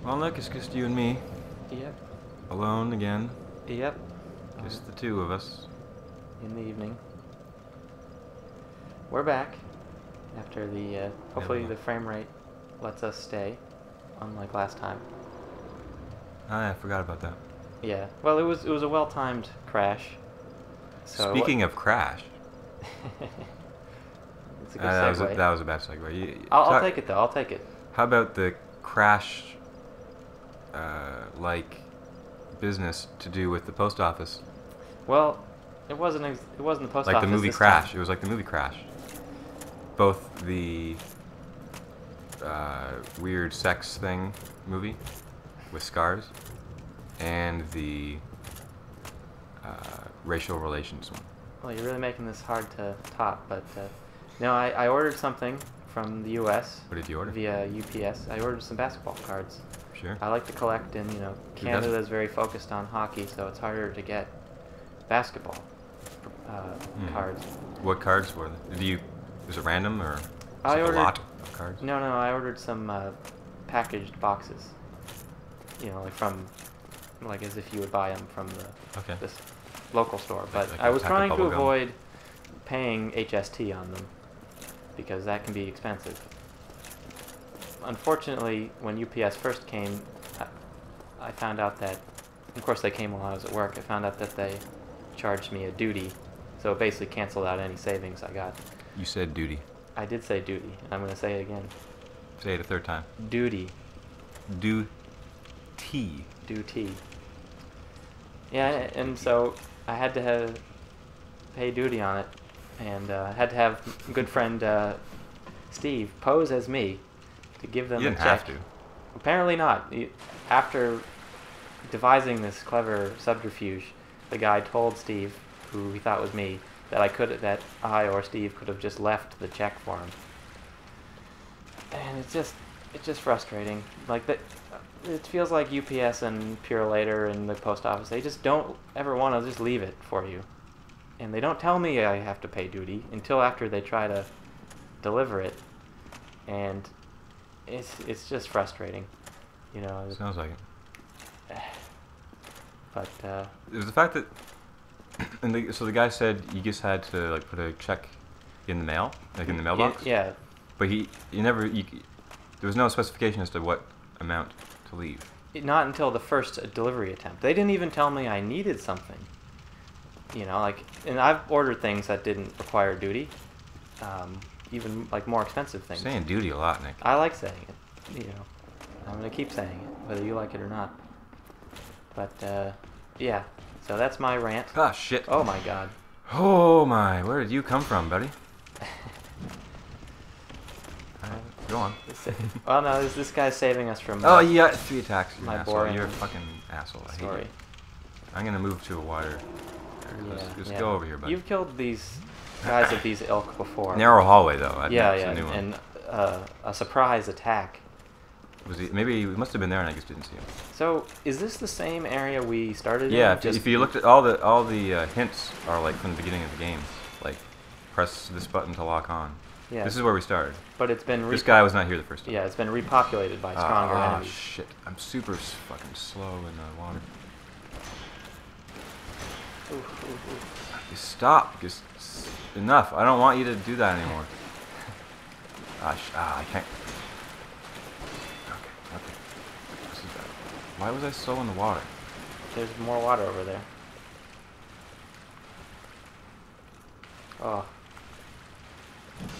Well, look, it's just you and me. Yep. Alone again. Yep. Just the two of us. In the evening. We're back after the. Hopefully the frame rate lets us stay, unlike last time. Oh, yeah, I forgot about that. Yeah. Well, it was a well-timed crash. So Speaking of crash. It's a good segue. That was a bad segue. I'll take it though. I'll take it. How about the crash, like business to do with the post office? Well, it wasn't the post office. Like the movie this Crash. time. It was like the movie Crash. Both the weird sex thing movie with scars and the racial relations one. Well, you're really making this hard to top, but no, I ordered something from the U.S. What did you order? Via UPS. I ordered some basketball cards. Sure. I like to collect, and Canada is very focused on hockey, so it's harder to get basketball cards. What cards were they? Was it random or I ordered a lot of cards? No, I ordered some packaged boxes. Like as if you would buy them from this local store. But like I was trying to gum. avoid paying HST on them because that can be expensive. Unfortunately, when UPS first came, I found out that, of course they came while I was at work, I found out that they charged me a duty, so it basically canceled out any savings I got. You said duty. I did say duty, and I'm going to say it again. Say it a third time. Duty. Duty. Duty. Yeah, and so I had to pay duty on it, and I had to have good friend Steve pose as me to give them You a didn't check. have to. Apparently not. After devising this clever subterfuge, the guy told Steve, who he thought was me, that I or Steve could have just left the check for him. And it's just frustrating. Like that, it feels like UPS and Purolator and the post office, they just don't ever want to just leave it for you. And they don't tell me I have to pay duty until after they try to deliver it. And it's just frustrating, Sounds like it. But It was the fact that, so the guy said you just had to put a check in the mail, in the mailbox. Yeah. But there was no specification as to what amount to leave. Not until the first delivery attempt. They didn't even tell me I needed something. And I've ordered things that didn't require duty, even more expensive things. You're saying duty a lot, Nick. I like saying it. I'm gonna keep saying it, whether you like it or not. But yeah. So that's my rant. Ah, shit. Oh my God. Oh my, where did you come from, buddy? Go on. Well, no, this guy's saving us from. Oh, you got 3 attacks. You're my an asshole. boring You're a fucking asshole. I hate story. you. I'm gonna move to a wider area. Just go over here, buddy. You've killed these guys of these ilk before. Narrow hallway, though. Yeah, That's a new one. And a surprise attack. Maybe he must have been there and I just didn't see him. So, is this the same area we started in? Yeah, if you looked at all the hints are from the beginning of the game. Press this button to lock on. Yeah. This is where we started. But it's been This guy was not here the first time. Yeah, it's been repopulated by stronger enemies. Oh shit! I'm super fucking slow in the water. Just stop. Just enough. I don't want you to do that anymore. I can't. Okay. This is bad. Why was I so in the water? There's more water over there. Oh.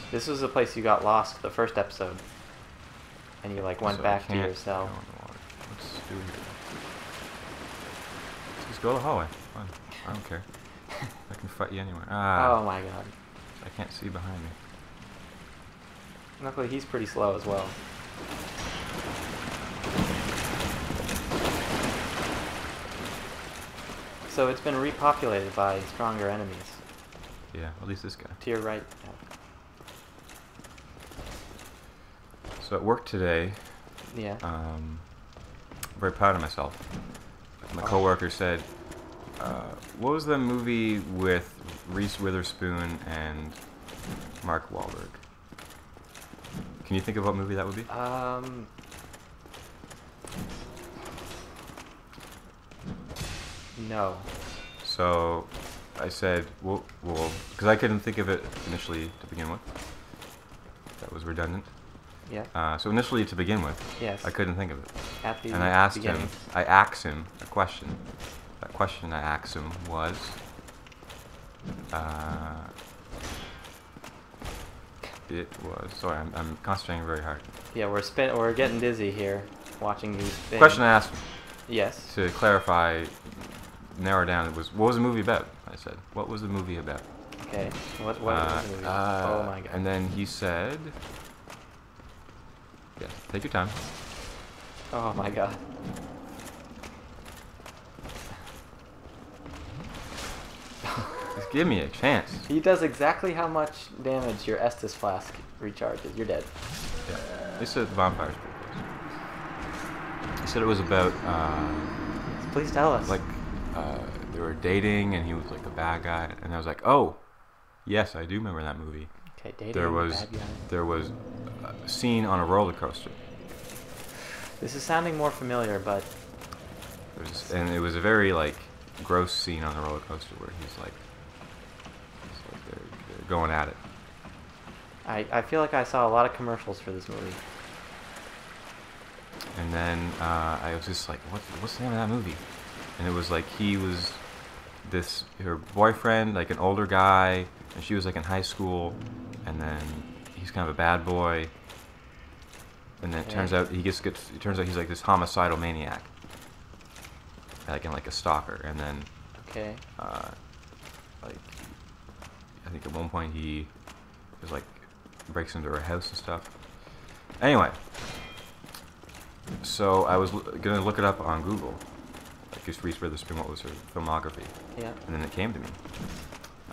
This was the place you got lost the first episode. And you went back to your cell. Let's do it here. Just go to the hallway. Fine. I don't care. I can fight you anywhere. Oh my God. I can't see behind me. Luckily, he's pretty slow as well. So it's been repopulated by stronger enemies. Yeah, at least this guy. To your right. So at work today, Yeah. I'm very proud of myself. My coworker said, what was the movie with Reese Witherspoon and Mark Wahlberg? Can you think of what movie that would be? No. So I said, well, because I couldn't think of it initially to begin with. That was redundant. Yeah. So initially, to begin with, Yes. I couldn't think of it. At the And I asked beginning. him, I asked him a question. That question I asked him was, it was, sorry, I'm concentrating very hard. Yeah, we're getting dizzy here, watching these things. The question I asked him, Yes. to clarify, narrow down, it was, what was the movie about? I said, what was the movie about? Okay. What was the movie? Oh my god. And then he said, yeah, take your time. Oh my god. Just give me a chance. He does exactly how much damage your Estus flask recharges. You're dead. Yeah. They said the bonfire's pretty close. He said it was about, Please tell us. like, they were dating and he was like a bad guy. And I was like, oh, yes, I do remember that movie. Okay, dating There a was, bad guy. there was a scene on a roller coaster. This is sounding more familiar, but And it was a very, like, gross scene on the roller coaster where he's like they're going at it. I feel like I saw a lot of commercials for this movie. And then I was just like, what's the name of that movie? And it was like he was her boyfriend, like an older guy, and she was like in high school, and then he's kind of a bad boy. And then it turns out it turns out he's like this homicidal maniac, like a stalker. And then Okay. like I think at one point he was like breaks into her house and stuff. Anyway, so I was gonna look it up on Google, like just Reese Witherspoon, what was her filmography, Yeah. and then it came to me.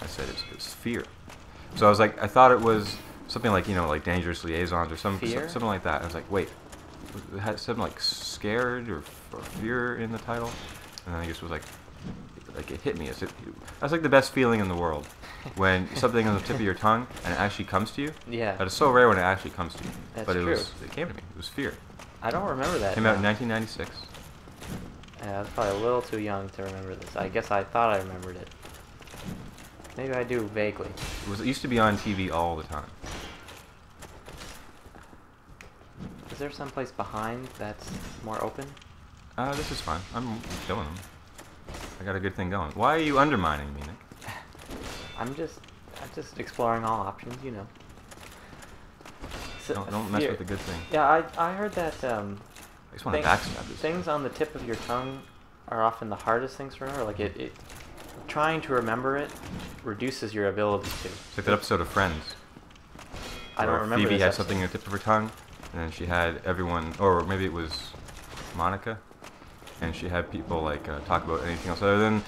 I said it's Fear. So I was like, I thought it was something like, you know, like Dangerous Liaisons or something like that. I was like, wait, it had something like Scared or Fear in the title, and then I just was like it hit me. That's like the best feeling in the world, when something on the tip of your tongue and it actually comes to you. Yeah. That is so rare when it actually comes to you. That's but true. It came to me. It was Fear. I don't remember that. Came out in 1996. Yeah, I was probably a little too young to remember this. I guess I thought I remembered it. Maybe I do vaguely. It used to be on TV all the time. Is there someplace behind that's more open? This is fine. I'm killing them. I got a good thing going. Why are you undermining me, Nick? I'm just exploring all options, you know. So, Don't mess with the good thing. Yeah, I heard that I just want to backstab this. things on the tip of your tongue are often the hardest things to remember. Like trying to remember it reduces your ability to. It's like that episode of Friends. I don't where remember Phoebe this had episode. something on the tip of her tongue, and then she had everyone, or maybe it was Monica, and she had people like talk about anything else other than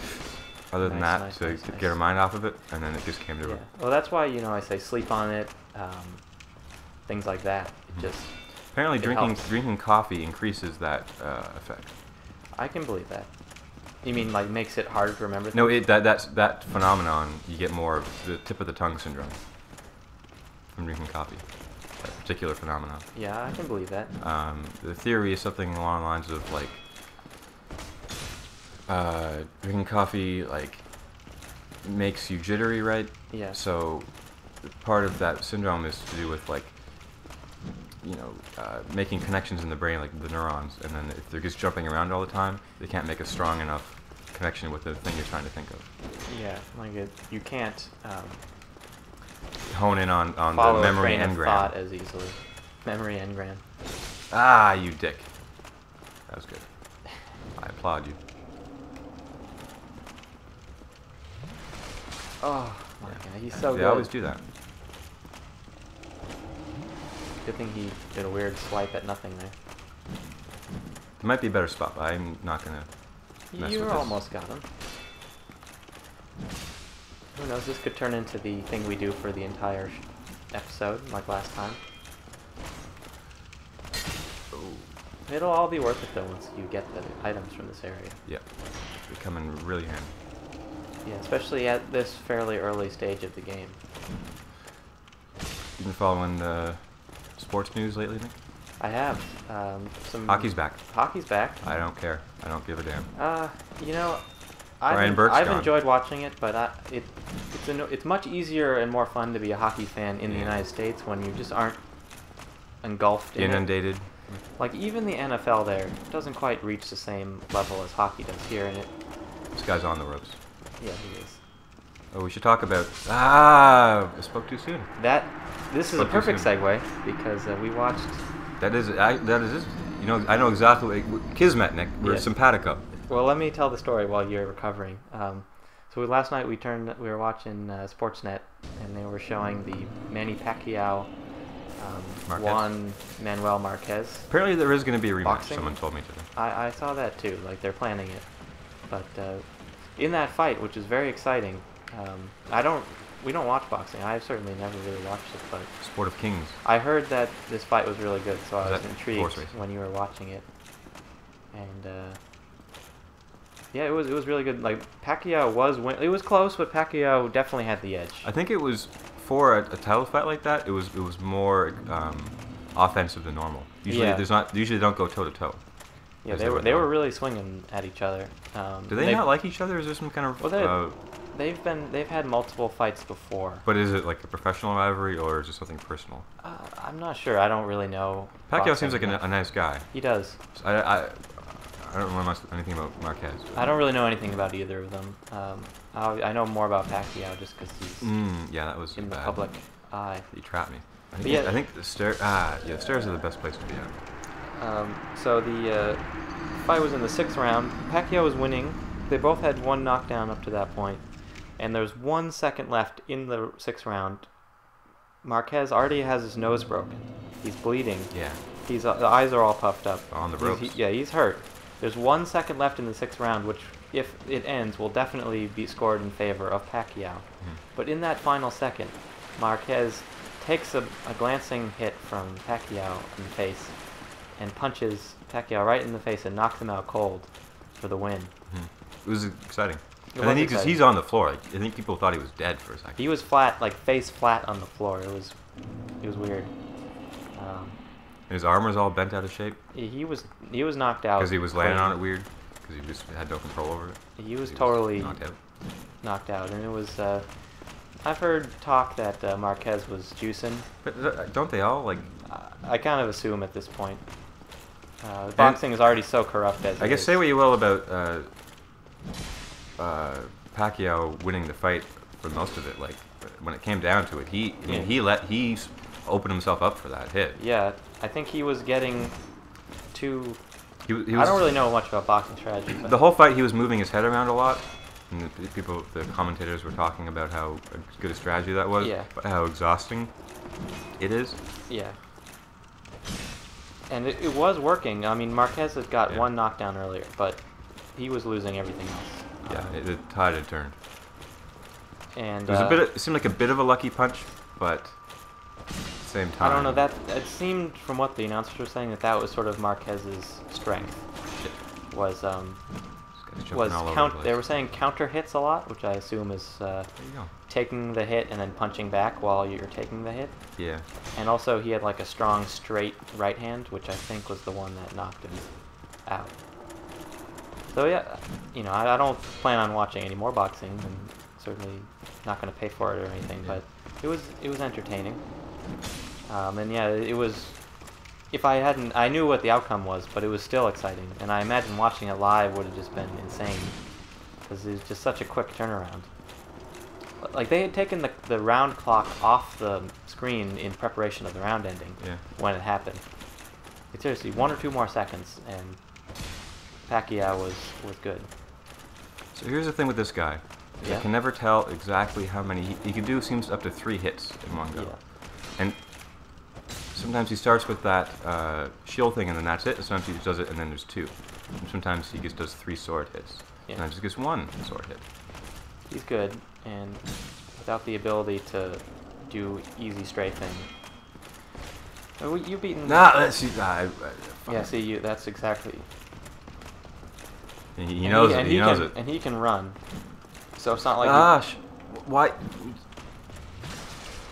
Nice, to nice. get her mind off of it, and then it just came to Yeah. her. Well, that's why, you know, I say sleep on it, things like that. It just Apparently, it helps. drinking coffee increases that effect. I can believe that. You mean like makes it harder to remember things? No, that phenomenon, you get more of the tip of the tongue syndrome from drinking coffee. That particular phenomenon. Yeah, I can believe that. The theory is something along the lines of like drinking coffee like makes you jittery, right? Yeah. So part of that syndrome is to do with like, you know, making connections in the brain, like the neurons, and then if they're just jumping around all the time, they can't make a strong enough connection with the thing you're trying to think of. Yeah, like you can't Hone in on follow the a memory train of engram. thought as easily. Memory engram. Ah, you dick. That was good. I applaud you. Oh my Yeah. god, he's so They good. always do that. Good thing he did a weird swipe at nothing there. There might be a better spot, but I'm not gonna mess You with this. almost got him. Who knows, this could turn into the thing we do for the entire episode, like last time. Oh. It'll all be worth it though once you get the items from this area. Yeah. They come in really handy. Yeah, especially at this fairly early stage of the game. You been following the sports news lately, Nick? I have some... Hockey's back. Hockey's back. I don't care. I don't give a damn. You know, I've enjoyed watching it, but it's much easier and more fun to be a hockey fan in the United States when you just aren't engulfed in inundated. Like even the NFL there doesn't quite reach the same level as hockey does here, and This guy's on the ropes. Yeah, he is. Oh, we should talk about. I spoke too soon. This is a perfect segue because we watched. That is. You know, I know exactly. Kismet, Nick. We're simpatico. Well, let me tell the story while you're recovering. So last night we were watching Sportsnet, and they were showing the Manny Pacquiao, Juan Manuel Marquez. Apparently, there is going to be a rematch. Boxing. Someone told me today. I saw that too. Like they're planning it, but in that fight, which is very exciting. We don't watch boxing. I've certainly never really watched it, but Sport of Kings. I heard that this fight was really good, so I was intrigued when you were watching it. And yeah, it was really good. Like Pacquiao it was close, but Pacquiao definitely had the edge. I think it was for a title fight like that. It was more offensive than normal. Usually Usually they don't go toe to toe. Yeah, they were really swinging at each other. Do they not like each other? Is there some kind of? Well, they've had multiple fights before. But is it like a professional rivalry or is it something personal? I'm not sure. I don't really know. Pacquiao seems like a nice guy. He does. So I don't know anything about Marquez. I don't really know anything about either of them. I know more about Pacquiao just because he's that was in the bad. public eye. You trapped me. I think the stairs. The stairs are the best place to be at. So the fight was in the 6th round. Pacquiao was winning. They both had one knockdown up to that point, and there's 1 second left in the 6th round. Marquez already has his nose broken. He's bleeding. Yeah. The eyes are all puffed up. On the ropes. He's hurt. There's 1 second left in the 6th round, which, if it ends, will definitely be scored in favor of Pacquiao. But in that final second, Marquez takes a glancing hit from Pacquiao in the face and punches Pacquiao right in the face and knocks him out cold for the win. It was exciting. Because he's on the floor. Like, I think people thought he was dead for a second. He was flat, like face flat on the floor. It was weird. His arm was all bent out of shape. He was knocked out because he was landing on it weird. Because he just had no control over it. He was totally knocked out, and it was. I've heard talk that Marquez was juicing. But don't they all like? I kind of assume at this point. Boxing is already so corrupt as. I guess say what you will about Pacquiao winning the fight for most of it. Like when it came down to it, he opened himself up for that hit. Yeah, I think he was getting too. He was, I don't really know much about boxing strategy. But the whole fight, he was moving his head around a lot, and the commentators were talking about how good a strategy that was. Yeah. But how exhausting it is. Yeah. And it was working. I mean, Marquez had got one knockdown earlier, but he was losing everything else. Yeah, the tide had turned. And it seemed like a bit of a lucky punch, but at the same time. I don't know. It seemed from what the announcers were saying that was sort of Marquez's strength. Was they were saying counter hits a lot, which I assume is taking the hit and then punching back while you're taking the hit. Yeah. And also he had like a strong straight right hand, which I think was the one that knocked him out. So yeah, I don't plan on watching any more boxing, and certainly not going to pay for it or anything. Yeah. But it was entertaining. And yeah, it was. If I knew what the outcome was, but it was still exciting, and I imagine watching it live would have just been insane, because it was just such a quick turnaround. Like they had taken the round clock off the screen in preparation of the round ending when it happened. Like, seriously, 1 or 2 more seconds, and Pacquiao was good. So here's the thing with this guy. I can never tell exactly how many he can do. Seems up to 3 hits in one go. Yeah. And sometimes he starts with that shield thing and then that's it. Sometimes he just does it and then there's 2. And sometimes he just does 3 sword hits. Yeah. And then just gets 1 sword hit. He's good, and without the ability to do easy strafing. You've beaten. Let's see. See, that's exactly. He knows it. He knows it. And he can run. So it's not like. Gosh, why?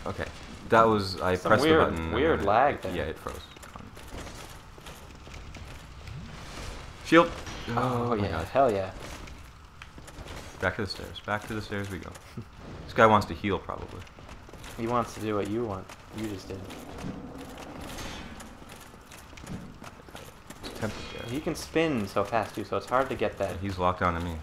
Okay, that was I pressed the button. Weird lag there. Yeah, it froze. Shield. Oh yeah, hell yeah. Back to the stairs. Back to the stairs we go. This guy wants to heal, probably. He wants to do what you want. You just did. He's tempted there. He can spin so fast too, so it's hard to get that. Yeah, he's locked onto me.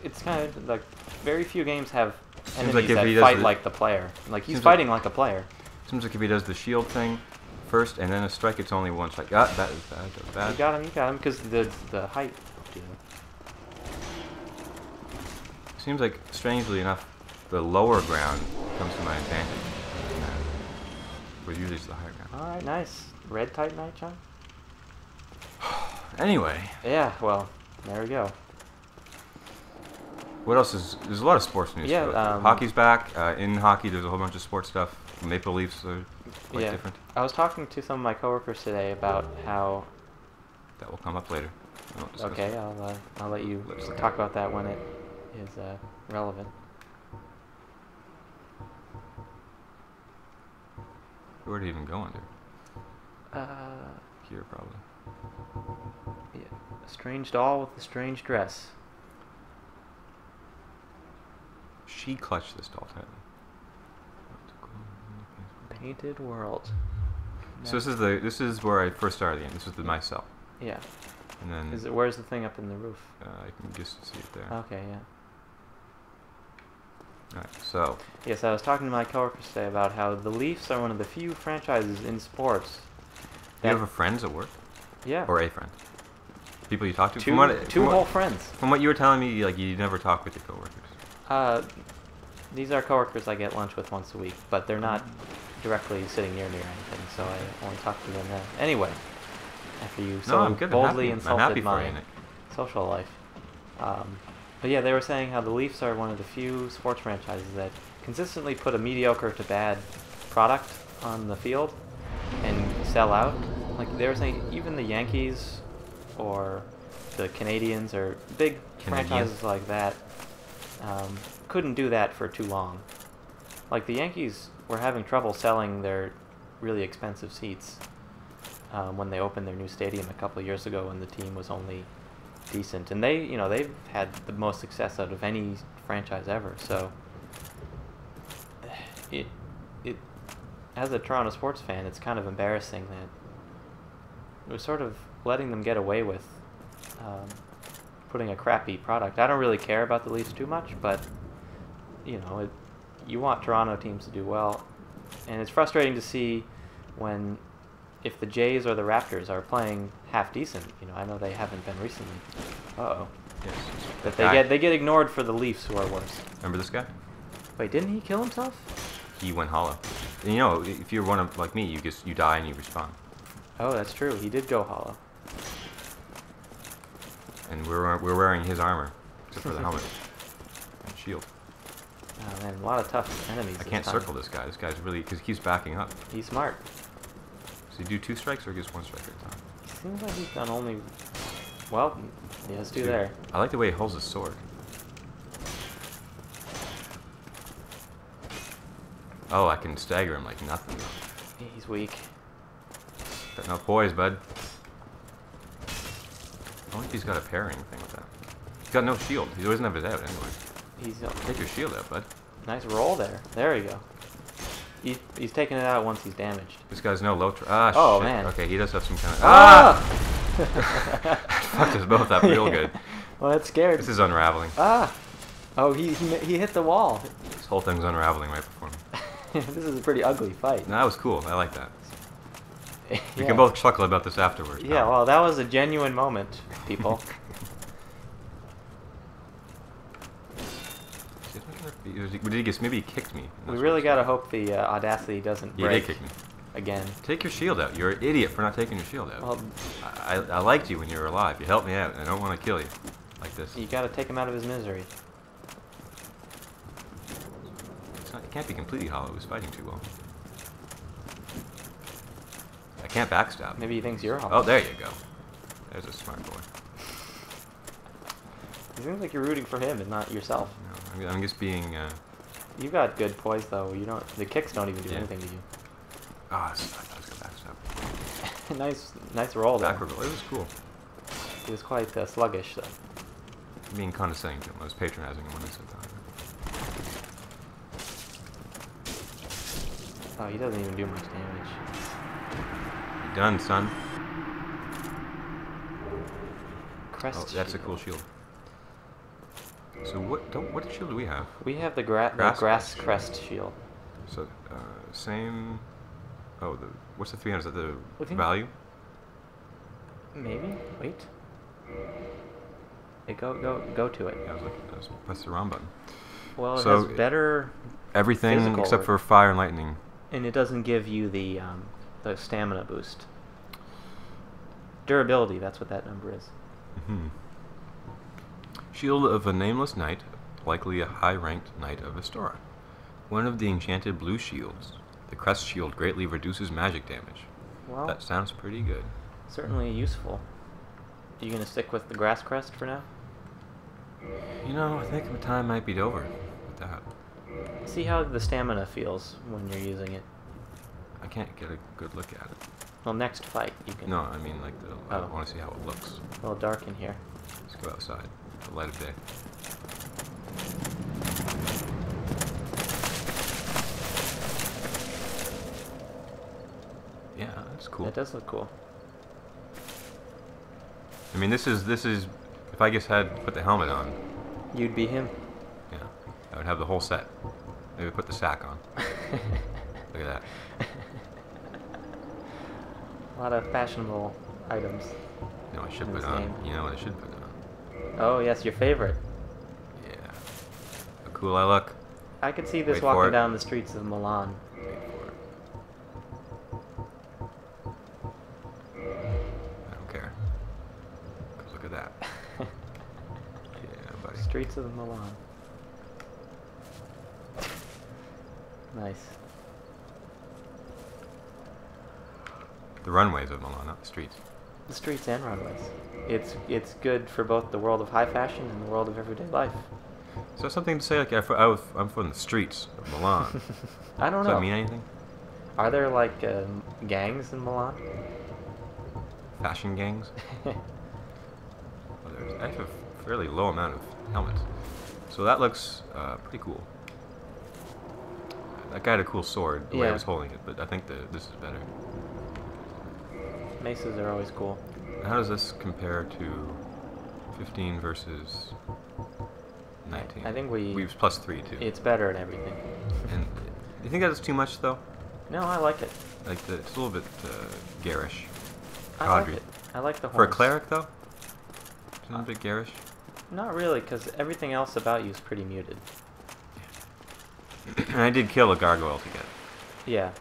It's kind of like very few games have enemies like that fight like the player. Like he's fighting like a player. Seems like if he does the shield thing first and then a strike, it's only one strike. Ah, that is bad. That was bad. You got him, because the height. Seems like, strangely enough, the lower ground comes to my advantage. Where usually it's the higher ground. All right, nice. Red Titanite, John. Anyway. Yeah, well, there we go. What else is... There's a lot of sports news. Yeah, hockey's back. In hockey, there's a whole bunch of sports stuff. Maple Leafs are different. I was talking to some of my coworkers today about how... That will come up later. Okay, I'll let you talk about that when it is relevant. Where did it even go under? Here, probably. Yeah. A strange doll with a strange dress. She clutched this doll tightly. Painted world. So this is where I first started the game. This is my cell. Yeah. And then where's the thing up in the roof? I can just see it there. Okay, yeah. Alright, so yes, I was talking to my coworkers today about how the Leafs are one of the few franchises in sports. Do you have a friends at work? Yeah. Or a friend? People you talk to? Two whole friends. From what you were telling me, like you never talk with your coworkers. These are coworkers I get lunch with once a week, but they're not directly sitting near me or anything, so I only talk to them then. Anyway, after you boldly insulted my social life. But yeah, they were saying how the Leafs are one of the few sports franchises that consistently put a mediocre to bad product on the field and sell out. Like they were saying, even the Yankees or the Canadians or big franchises like that couldn't do that for too long. Like the Yankees were having trouble selling their really expensive seats when they opened their new stadium a couple of years ago, when the team was only decent, and they've had the most success out of any franchise ever. So it as a Toronto sports fan, it's kind of embarrassing that we're sort of letting them get away with putting a crappy product. I don't really care about the Leafs too much, but you want Toronto teams to do well, and it's frustrating to see if the Jays or the Raptors are playing half decent. I know they haven't been recently. Uh-oh. Yes. But they get ignored for the Leafs, who are worse. Remember this guy? Wait, didn't he kill himself? He went hollow. And if you're one of like me, you die and you respawn. Oh, that's true. He did go hollow. And we're wearing his armor, except for the helmet and shield. Oh man, a lot of tough enemies. I can't circle this guy. This guy's really, because he keeps backing up. He's smart. Does he do 2 strikes or just 1 strike at a time? Seems like he's done only... Well, he has 2 there. I like the way he holds his sword. Oh, I can stagger him like nothing. He's weak. Got no poise, bud. I wonder if he's got a parrying thing with that. He's got no shield. He doesn't have his out anyway. Take your shield out, bud. Nice roll there. There you go. He's taking it out once he's damaged. This guy's no low... shit. Man. Okay, he does have some kind of... Fucked us both up real good. Well, that's scared. This is unraveling. Oh, he hit the wall. This whole thing's unraveling right before me. This is a pretty ugly fight. No, that was cool. I like that. We can both chuckle about this afterwards. Yeah, well, that was a genuine moment, people. Maybe he kicked me. We really gotta hope the Audacity doesn't break. He did kick me. Again. Take your shield out. You're an idiot for not taking your shield out. Well, I liked you when you were alive. You helped me out, and I don't want to kill you like this. You gotta take him out of his misery. It can't be completely hollow. He was fighting too well. I can't backstab. Maybe he thinks you're hollow. Oh, there you go. There's a smart boy. It seems like you're rooting for him and not yourself. No, I'm just being... You got good poise, though. The kicks don't even do anything to you. I thought I was going to backstab. nice roll there. Backward roll. It was cool. It was quite sluggish, though. being condescending to him. I was patronizing him when I said that. Oh, he doesn't even do much damage. You done, son? Crest Oh, that's shield. a cool shield. So what shield do we have? We have the Grass grass crest shield. So same. Oh, what's the 300? Is that the I think- value? Maybe. Wait. Hey, go to it. Yeah, I was press the wrong button. Well, it So has better, Everything Physical except work. for fire and lightning. and it doesn't give you the stamina boost. Durability. That's what that number is. Hmm. Shield of a nameless knight, likely a high-ranked knight of Astora. One of the enchanted blue shields. The crest shield greatly reduces magic damage. Well, That sounds pretty good. certainly useful. Are you gonna stick with the grass crest for now? You know, I think my time might be over with that. See how the stamina feels when you're using it. I can't get a good look at it. Well, next fight you can. No, I mean like I Oh. want to see how it looks. A little dark in here. Let's go outside. The light of day. Yeah, that's cool. That does look cool. I mean, this is if I just had put the helmet on, You'd be him. yeah, I would have the whole set. Maybe put the sack on. Look at that. A lot of fashionable items. You know, I should In put this on. game. You know what I should put on? Oh, yes, your favorite. Yeah. How cool I look. I could see this Wait for it. walking down the streets of Milan. Wait for it. I don't care. 'Cause look at that. Yeah, buddy. Streets of Milan. Nice. The runways of Milan, not the streets. The streets and runways. It's good for both the world of high fashion and the world of everyday life. So something to say like I'm from the streets of Milan. I don't Does know. that mean anything? Are there like gangs in Milan? Fashion gangs? Well, there's actually a fairly low amount of helmets. So that looks pretty cool. That guy had a cool sword, the way I Yeah. was holding it, but I think this is better. Maces are always cool. How does this compare to 15 versus 19? I think we was plus 3 too. it's better at everything. And do you think that's too much though? No, I like it. Like it's a little bit garish. I like Tawdry. it. I like the horns. For a cleric though? Isn't it a bit garish? Not really, because everything else about you is pretty muted. And I did kill a gargoyle to get it. Yeah.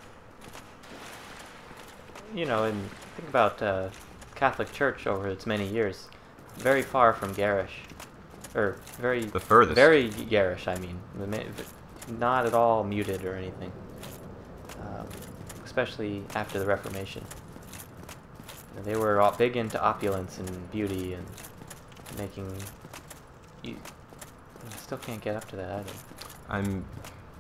You know, and think about Catholic Church over its many years. Very far from garish. Or very... The furthest. Very garish, I mean. Not at all muted or anything. Especially after the Reformation. They were all big into opulence and beauty and making... You still can't get up to that either.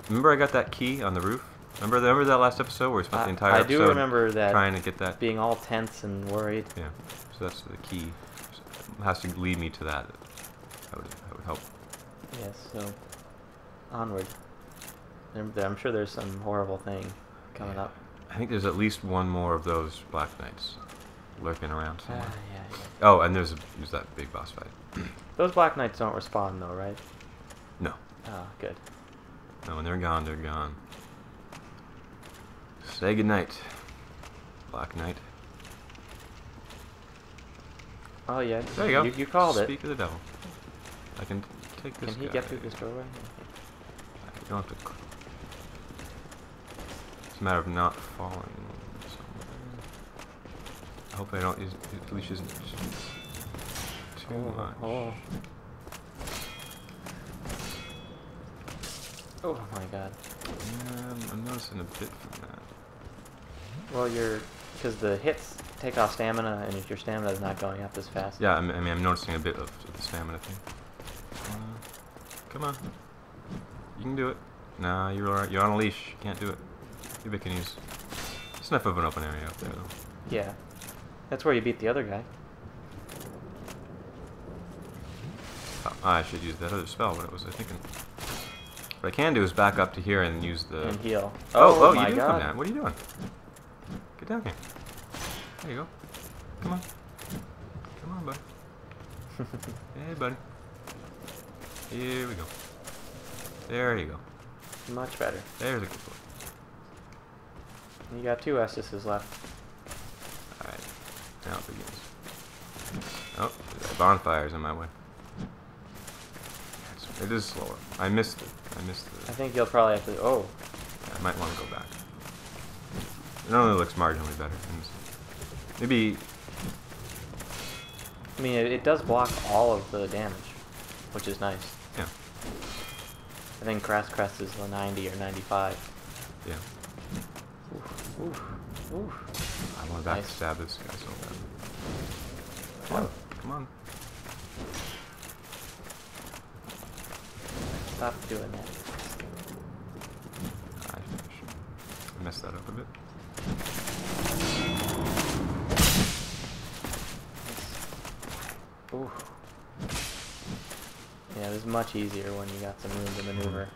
Remember I got that key on the roof? Remember that last episode where we spent the entire I episode do remember that trying to get that? being all tense and worried. Yeah. So that's the key. It has to lead me to that. That would help. Yes, so onward. I'm sure there's some horrible thing coming up. I think there's at least one more of those Black Knights lurking around Ah, somewhere. yeah. Oh, and there's that big boss fight. Those Black Knights don't respond though, right? No. Oh, good. No, when they're gone, they're gone. Say goodnight, Black Knight. Oh yeah. There you go. You called it. Speak of the devil. I can take this Can he guy. get through this doorway? You don't have to. It's a matter of not falling somewhere. I hope I don't. At least isn't too much. Oh. Oh my god. Yeah, I'm noticing a bit from that. Well, because the hits take off stamina, and if your stamina is not going up as fast. Yeah, I mean, I'm noticing a bit of the stamina thing. Come on. You can do it. Nah, you're on a leash. You can't do it. Maybe I can use. It's enough of an open area up there, though. Yeah. That's where you beat the other guy. Oh. I should use that other spell. What was I thinking? What I can do is back up to here and use the... And heal. Oh, my you do God. come down. What are you doing? Get down here. There you go. Come on. Come on, buddy. Hey, buddy. Here we go. There you go. Much better. There's a good boy. You got 2 Estuses left. Alright. Now it begins. Oh, the bonfire's in my way. It is slower. I missed it. I think you'll probably have to... Oh. I might want to go back. It only looks marginally better. Maybe... I mean, it does block all of the damage, which is nice. Yeah. I think Crass Crest is the 90 or 95. Yeah. Oof, oof, oof. I want to backstab this guy so bad. Come on. Come on. Stop doing that. I messed that up a bit. Ooh. Yeah, it was much easier when you got some room to maneuver.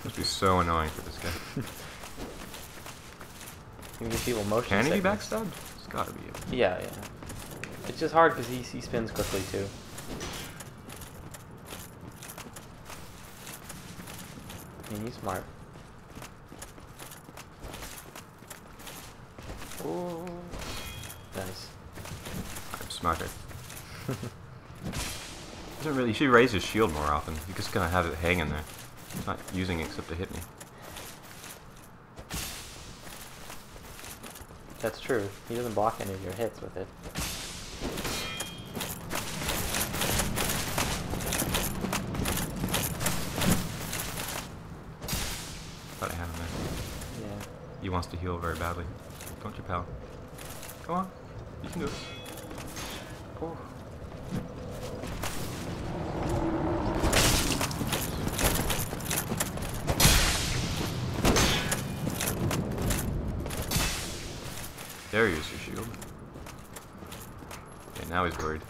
Must be so annoying for this guy. You can give people motion Can he be sickness. backstabbed? It's gotta be it. Yeah, yeah. It's just hard because he spins quickly too. I mean, he's smart. Ooh. Nice. I'm smarter. Doesn't really. He should raise his shield more often. He's just gonna have it hanging there. He's not using it except to hit me. That's true. He doesn't block any of your hits with it. Thought I had him there. Yeah. He wants to heal very badly. Don't you, pal? Come on. You can do it. Ooh. There he is, your shield. Okay, now he's worried.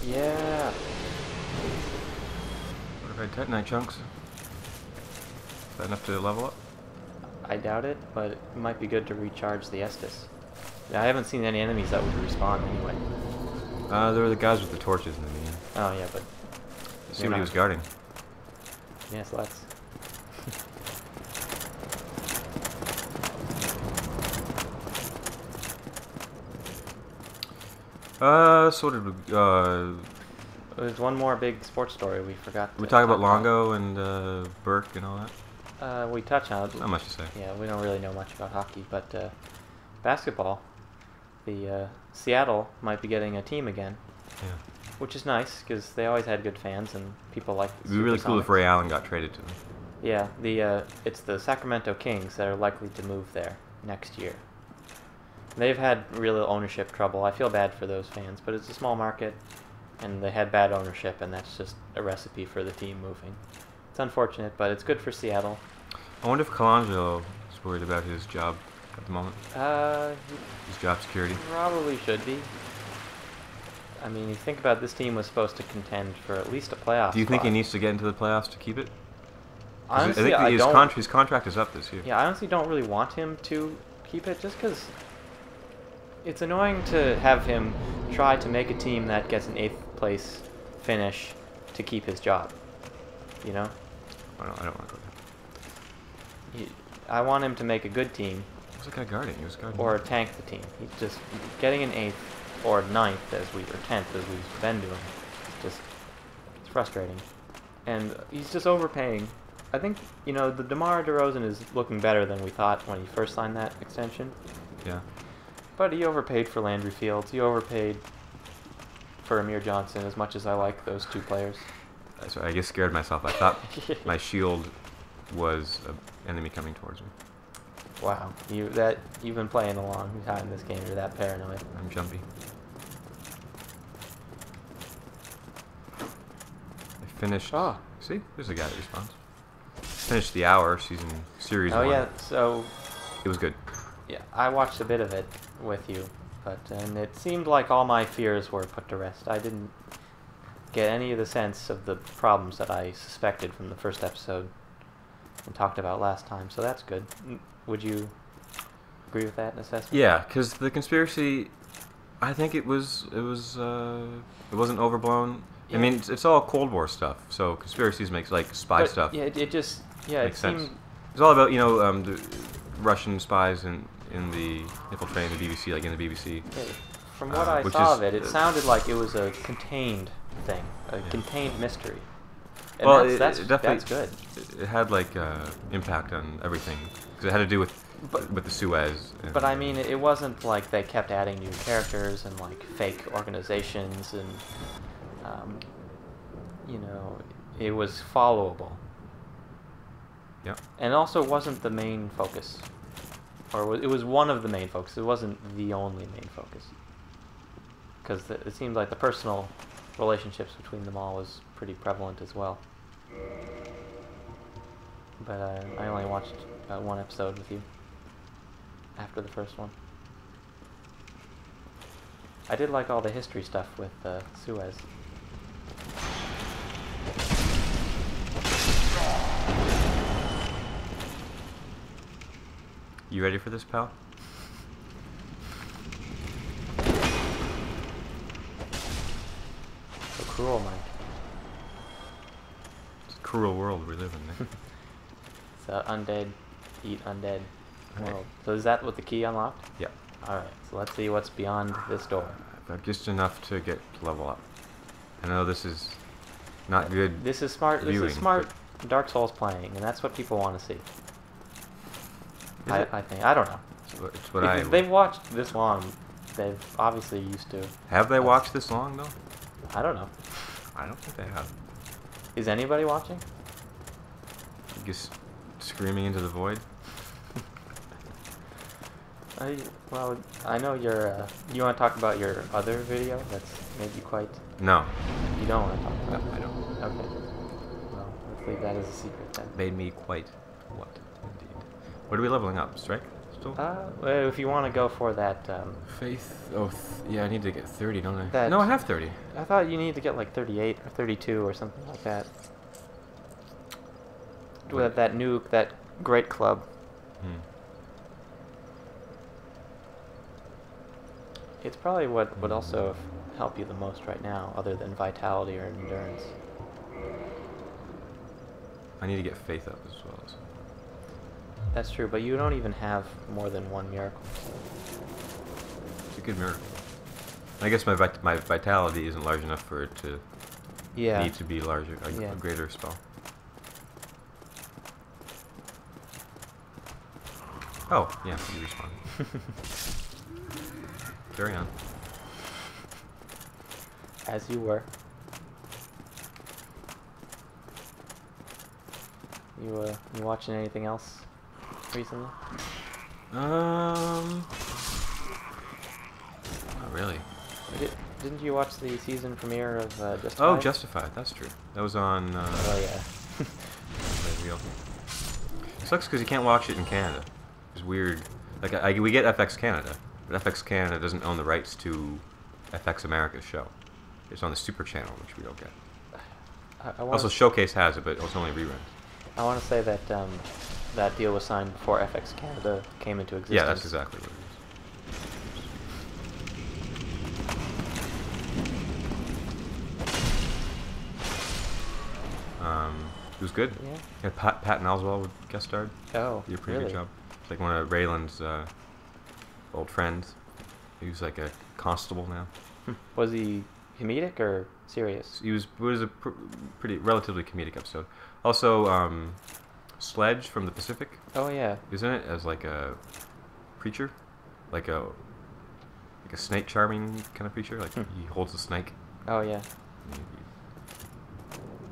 Yeah. What if I Titanite chunks? Is that enough to level up? I doubt it, but it might be good to recharge the Estus. Yeah, I haven't seen any enemies that would respawn anyway. There were the guys with the torches in the beginning. Oh yeah, but See what he was guarding. yes, let's. So did we, There's one more big sports story we forgot. we talk about Longo and Burke and all that? We touch on it. Not much to say. Yeah, we don't really know much about hockey, but basketball. The Seattle might be getting a team again, Yeah. which is nice because they always had good fans and people like. It'd be really cool if Ray Allen got traded to them. Yeah, it's the Sacramento Kings that are likely to move there next year. They've had real ownership trouble. I feel bad for those fans, but it's a small market, and they had bad ownership, and that's just a recipe for the team moving. It's unfortunate, but it's good for Seattle. I wonder if Colangelo is worried about his job at the moment. He His job security. probably should be. I mean, you think about this team was supposed to contend for at least a playoff Do you think he spot. needs to get into the playoffs to keep it? 'Cause Honestly, I I think don't. his contract is up this year. Yeah, I honestly don't really want him to keep it, just because it's annoying to have him try to make a team that gets an 8th place finish to keep his job. You know? I don't want to go there. I want him to make a good team What's the guy guarding? He was guarding. or tank the team. He's just getting an 8th or 9th or 10th as we've been doing. It's frustrating. And he's just overpaying. I think, the DeMar DeRozan is looking better than we thought when he first signed that extension. Yeah. But he overpaid for Landry Fields. He overpaid for Amir Johnson, as much as I like those two players. So I just scared myself. I thought my shield was an enemy coming towards me. Wow, you've been playing a long time this game. You're that paranoid. I'm jumpy. I finished. Oh. See, there's a guy that responds. finished The Hour series 1. Oh yeah, so It was good. yeah, I watched a bit of it with you, and it seemed like all my fears were put to rest. I didn't get any of the sense of the problems that I suspected from the first episode and talked about last time, so that's good. Would you agree with that assessment? Yeah, because the conspiracy, I think it wasn't overblown. Yeah. I mean, it's all Cold War stuff, so conspiracies makes like spy stuff. Yeah, it just it seemed. It's all about the Russian spies in the infiltrating the BBC, like in the BBC. Yeah, from what I saw of it, it sounded like it was a contained thing, a contained mystery. And well, that's definitely, good. It had like impact on everything because it had to do with the Suez. But I mean, it wasn't like they kept adding new characters and like fake organizations and it was followable. Yeah. And also wasn't the main focus, or it was one of the main focuses. It wasn't the only main focus, because it seemed like the personal relationships between them all was pretty prevalent as well. But I only watched about one episode with you after the first one. I did like all the history stuff with Suez. You ready for this, pal? So cruel, Mike. It's a cruel world we live in, Nick. It's undead, eat undead world. Right. So is that what the key unlocked? Yeah. Alright, so let's see what's beyond this door. But just enough to get to level up. I know this is not good. This is smart. Viewing, this is smart Dark Souls playing, and that's what people want to see. I think. I don't know. It's what if they've watched this long, they've obviously used to. Have they watched this long, though? I don't know. I don't think they have. Is anybody watching? Just screaming into the void? Well, I know you're. You want to talk about your other video that's made you quite. No. You don't want to talk about it? No, I don't. Okay. Well, let's leave that as a secret then. Made me quite what, indeed. What are we leveling up? Strike? Still? Well, if you want to go for that. Faith. Oh, yeah, I need to get 30, don't I? No, I have 30. I thought you needed to get like 38 or 32 or something like that. With that great club. It's probably what would also help you the most right now, other than vitality or endurance. I need to get faith up as well. So. That's true, but you don't even have more than one miracle. It's a good miracle. I guess my vitality isn't large enough for it to need to be larger, a greater spell. Oh, yeah, you respawn. Carry on. As you were. You watching anything else recently? Not really. Didn't you watch the season premiere of Justified? Oh, Justified. That's true. That was on. Oh yeah. It sucks because you can't watch it in Canada. It's weird. Like we get FX Canada, but FX Canada doesn't own the rights to FX America's show. It's on the Super Channel, which we don't get. Also, Showcase has it, but it's only reruns. I want to say that that deal was signed before FX Canada came into existence. Yeah, that's exactly what it is. It was good. Yeah. Patton Oswalt guest starred. Oh, He did a pretty good job. It's like one of Raylan's old friends. He was like a constable now. Was he comedic or serious? It was a pretty relatively comedic episode. Also, Sledge from the Pacific. Oh yeah. Isn't it as like a preacher, like a snake charming kind of preacher? Like he holds a snake. Oh yeah.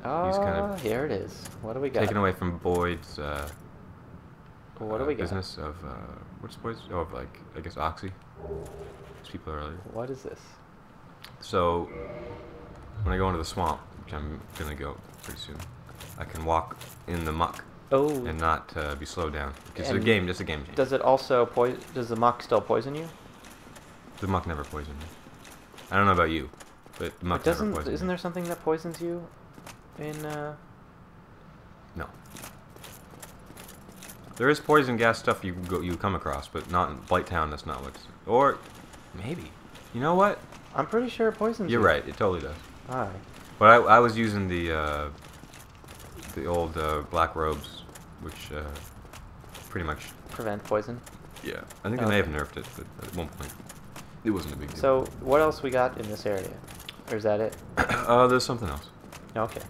He's kind of here it is. What do we got? Taken away from Boyd's what do we got? business of what's Boyd's? Oh, of like I guess Oxy. These people earlier. What is this? So when I go into the swamp, which I'm gonna go pretty soon, I can walk in the muck Oh. and not be slowed down. It's a game. Just a game change. Does it also Does the muck still poison you? The muck never poisoned me. I don't know about you, but the muck never poisoned Isn't me. there something that poisons you in No. There is poison gas stuff you come across, but not in Blighttown. That's not what's. Or maybe. You know what? I'm pretty sure it poisons you. You're right. It totally does. Alright. But I was using the old black robes, which pretty much Prevent poison. Yeah, I think they may have nerfed it, but at one point it wasn't a big deal. So what else we got in this area? Or is that it? There's something else. Okay.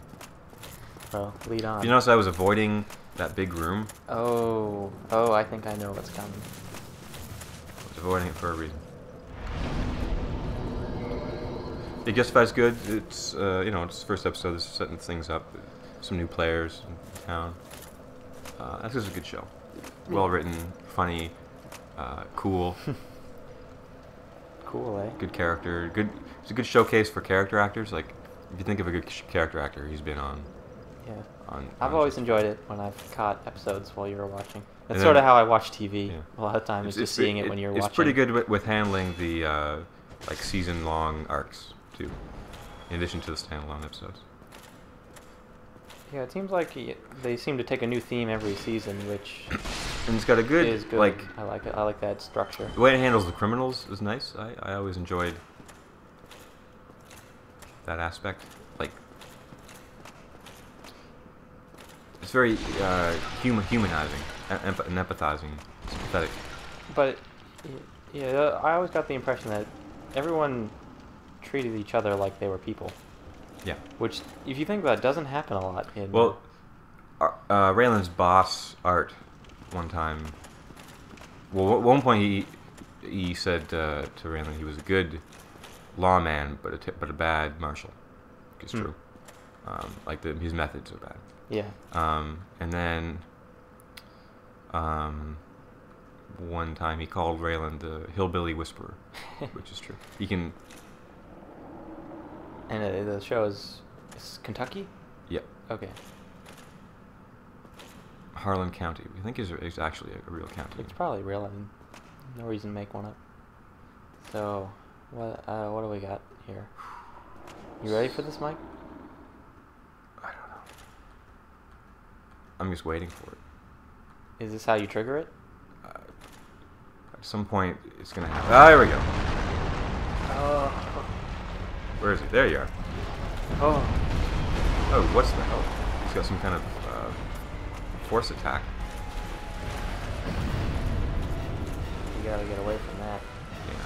Well, lead on. You notice I was avoiding that big room? Oh, I think I know what's coming. I was avoiding it for a reason. It justifies good. It's it's the first episode. This is setting things up. Some new players in town. This is a good show. Well written, funny, cool. Cool, eh? Good character. Good. It's a good showcase for character actors. Like, if you think of a good character actor, he's been on. Yeah. On I've always enjoyed it when I've caught episodes while you were watching. That's And sort of then- how I watch TV. Yeah. A lot of times, just seeing it when you're watching. It's pretty good with handling the like season-long arcs too, in addition to the standalone episodes. Yeah, it seems like they seem to take a new theme every season, which And it's got a good, is good. like, I like it. I like that structure. the way it handles the criminals is nice. I always enjoyed that aspect. Like, it's very humanizing and empathizing. It's pathetic. But yeah, I always got the impression that everyone treated each other like they were people. Yeah. Which, if you think about it, doesn't happen a lot in. Well, Raylan's boss, Art, one time. Well, at one point he said to Raylan he was a good lawman, but a bad marshal. It's true. Like his methods are bad. Yeah. And then one time he called Raylan the hillbilly whisperer, which is true. He can. And the show is Kentucky? Yep. Okay. Harlan County. We think is actually a real county. It's probably real. I mean, no reason to make one up. So, what do we got here? You ready for this, Mike? I don't know. I'm just waiting for it. Is this how you trigger it? At some point, it's gonna happen. Ah, here we go. Oh. Where is he? There you are. Oh. Oh, what's the hell? He's got some kind of force attack. You gotta get away from that. Yeah.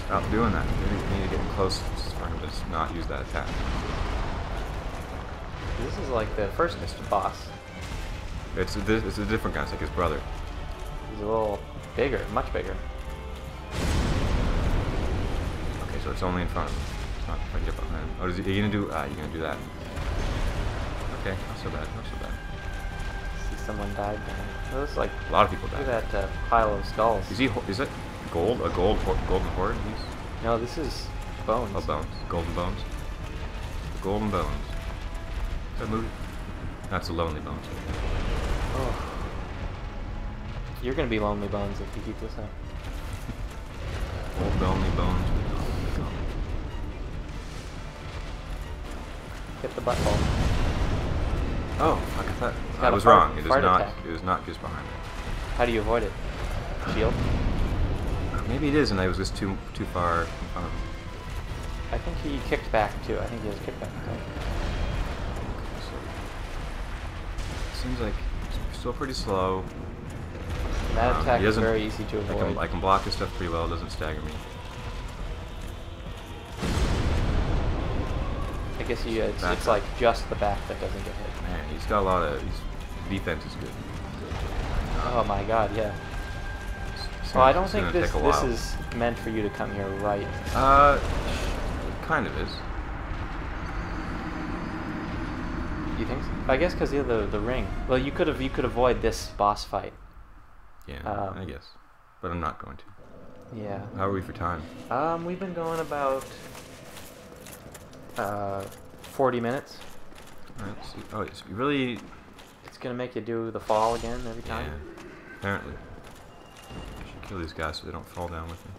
Stop doing that. We need to get close for him to just not use that attack. This is like the first boss. It's a different guy. It's like his brother. He's a little bigger, much bigger. Okay, so it's only in front of him. It's not if I get behind him. Oh, are you gonna do? You're gonna do that. Okay, not so bad. Not so bad. See, someone died. It looks like A lot of people look died. at that pile of skulls. Is it gold? A golden horde? No, this is bones. Oh, bones. Golden bones. Golden bones. Is that a movie? That's a Lonely Bones. Oh. You're gonna be lonely bones if you keep this up. Old Lonely Bones. Hit the butthole. Oh, fuck, I thought I got a was fart- wrong. It is fart not. attack. It is not just behind me. How do you avoid it? Shield? Maybe it is, and I was just too far in front of him. I think he kicked back too. I think he has kickback too. So, seems like it's still pretty slow. And that attack he is doesn't- very easy to avoid. I can block his stuff pretty well. It doesn't stagger me. I guess it's like just the back that doesn't get hit. Man, he's got a lot of. His defense is good. Oh my god, yeah. It's Well, I gonna- don't it's think gonna this take a while. is meant for you to come here right. It kind of is. You think so? I guess because of the ring. Well, you could avoid this boss fight. Yeah, I guess. But I'm not going to. Yeah. How are we for time? We've been going about 40 minutes. All right, let's see. Oh, it's really. gonna make you do the fall again every time? Yeah. Apparently. I should kill these guys so they don't fall down with me.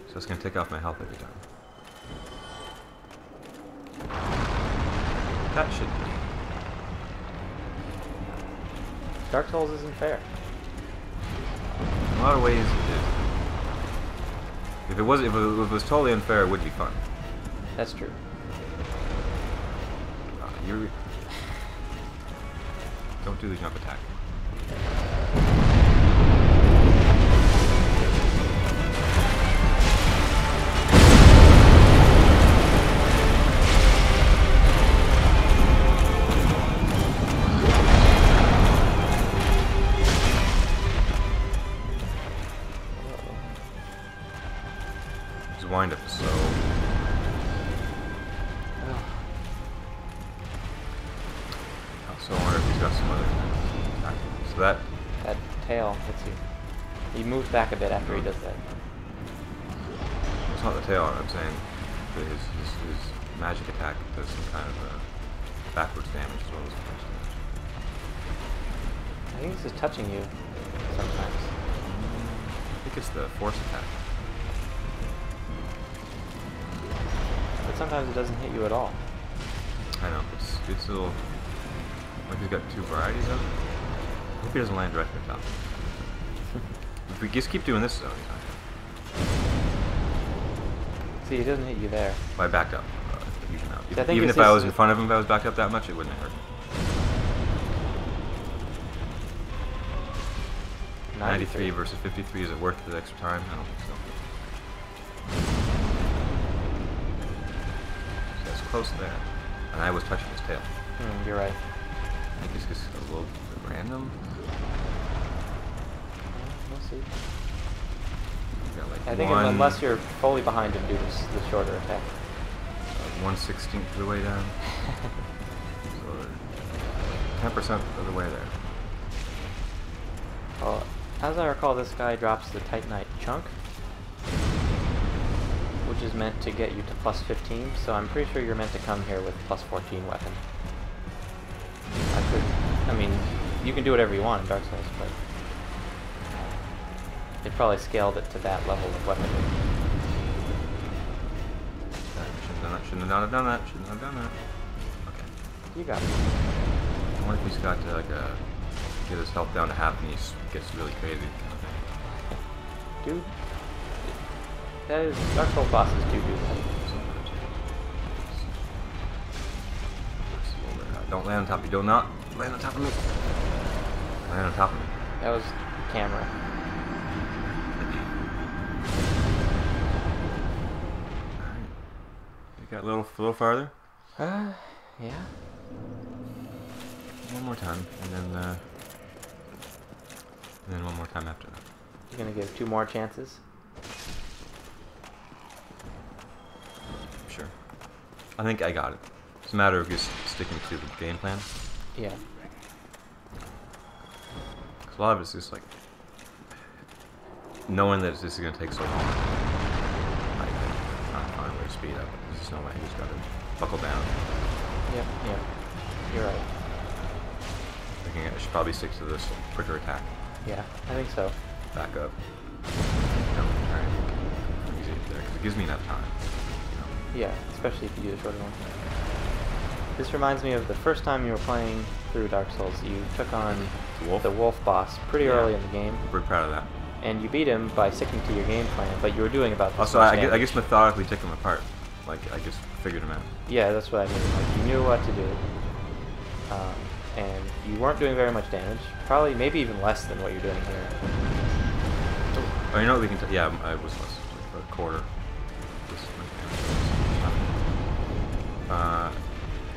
So it's gonna take off my health every time. That should be. Dark Souls isn't fair. In a lot of ways, it is. If it was totally unfair, it would be fun. That's true. You're. Don't do the jump attack. His wind up is so. So I wonder if he's got some other tactics. So that tail hits you. He moves back a bit after he does that. It's not the tail, I'm saying that his magic attack does some kind of backwards damage as well as force damage. I think this is touching you sometimes. I think it's the force attack. But sometimes it doesn't hit you at all. I know, it's a little. Like he's got two varieties of it. I hope he doesn't land directly on top. If we just keep doing this though, See, he doesn't hit you there. Well, I backed up a huge amount. See, Even if I was in front of him, if I was backed up that much, it wouldn't hurt. 93 versus 53, is it worth the extra time? I don't think so. So that's close there. And I was touching his tail. You're right. I think it's just a little bit random. We'll see. Got like I think unless you're fully behind him, do the shorter attack. 1/16 of the way down. So 10% of the way there. Well, as I recall, this guy drops the Titanite chunk, which is meant to get you to plus 15, so I'm pretty sure you're meant to come here with plus 14 weapon. I mean, you can do whatever you want in Dark Souls, but it probably scaled it to that level of weaponry. Shouldn't have done that. Okay. You got it. I wonder if he's got to get his health down to half and he gets really crazy kind of thing. Dude, that is, Dark Souls bosses do that. Don't land on top of me. Do not land on top of me. Land on top of me. That was camera. Alright. You got a little farther? Yeah. One more time, and then one more time after that. You're gonna give 2 more chances? Sure. I think I got it. It's a matter of just sticking to the game plan. Yeah. Because a lot of it's just like knowing that this is going to take so long. I can find a way to speed up. There's just no way. You just got to buckle down. Yep. You're right. Thinking I should probably stick to this quicker attack. Yeah, I think so. Back up. Jump and turn. Easy there, because it gives me enough time. Yeah, especially if you do the shorter one. This reminds me of the first time you were playing through Dark Souls. You took on the wolf boss pretty early in the game. I'm pretty proud of that. And you beat him by sticking to your game plan, but you were doing about this Also, much I guess methodically took him apart. Like, I just figured him out. Yeah, that's what I mean. Like, you knew what to do. And you weren't doing very much damage. Probably, maybe even less than what you're doing here. Oh, you know what we can yeah, I was less. Like a quarter.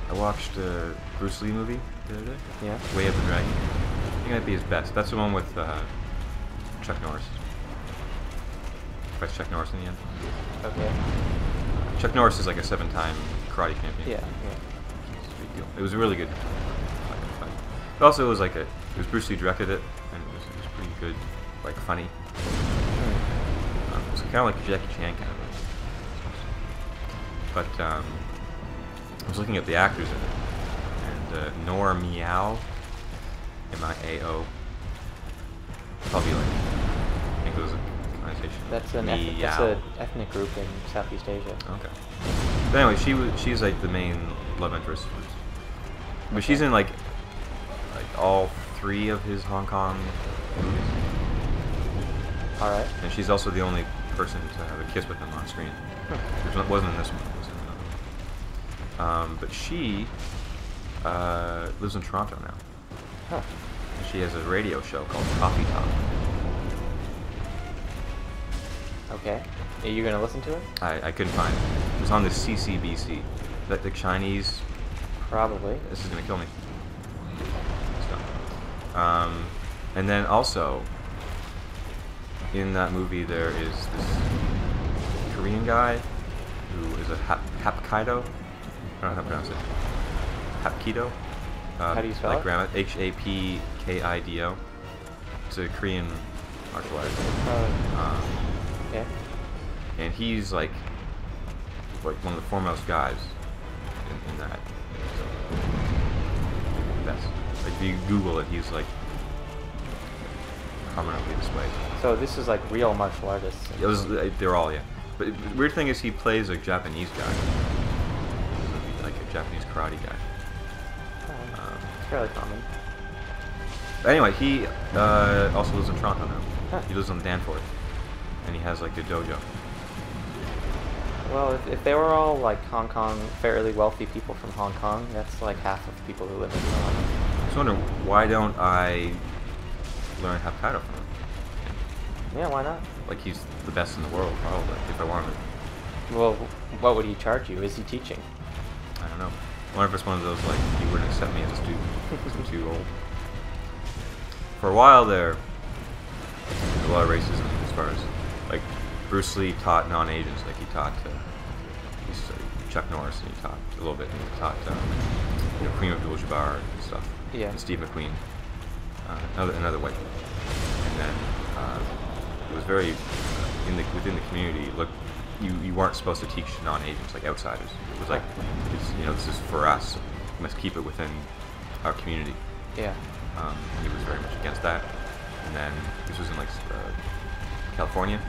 I watched a Bruce Lee movie the other day. Yeah. Way of the Dragon. I think that'd be his best. That's the one with Chuck Norris. Fights Chuck Norris in the end. Okay. Chuck Norris is like a 7-time karate champion. Yeah. It's a big deal. It was a really good fight. But also, it was like it was Bruce Lee directed it, and it was pretty good, like funny. It was kind of like a Jackie Chan kind of movie. But I was looking at the actors in it, and Nor Miao, M-I-A-O. Probably like, I think it was a pronunciation. That's an ethnic group in Southeast Asia. Okay. But anyway, she's like the main love interest. But she's in like all 3 of his Hong Kong movies. All right. And she's also the only person to have a kiss with him on screen. Which wasn't in this one. It was in another one. But she lives in Toronto now. Huh. And she has a radio show called Coffee Talk. Okay. Are you gonna listen to it? I couldn't find it. It was on the CCBC. That the Chinese. Probably. This is gonna kill me. Stop. And then also, in that movie, there is this Korean guy who is a Hapkido. I don't know how to pronounce it. Hapkido. How do you spell it? Hapkido. It's a Korean martial artist. Okay. And he's like one of the foremost guys in that. So, that's like if you Google it, he's like prominently displayed. So this is like real martial artists. They're all, yeah. But the weird thing is he plays a Japanese guy, like a Japanese karate guy. It's fairly common. But anyway, he also lives in Toronto now. Huh. He lives on Danforth, and he has like a dojo. Well, if they were all like Hong Kong, fairly wealthy people from Hong Kong, that's like half of the people who live in Toronto. I was wondering, why don't I learn Hapkido from him? Yeah, why not? Like, he's the best in the world, probably, if I wanted. Well, what would he charge you? Is he teaching? I don't know. I wonder if it's one of those, like, he wouldn't accept me as a student because I'm too old. For a while there, there's a lot of racism as far as, like, Bruce Lee taught non-Asians. Like, he taught Chuck Norris, and he taught a little bit, and he taught Kareem Abdul-Jabbar and stuff. Yeah. And Steve McQueen, another white guy. And then it was very within the community. Look, you weren't supposed to teach non-Asians, like outsiders. It was like, this is for us. We must keep it within our community. Yeah. He was very much against that. And then this was in like California.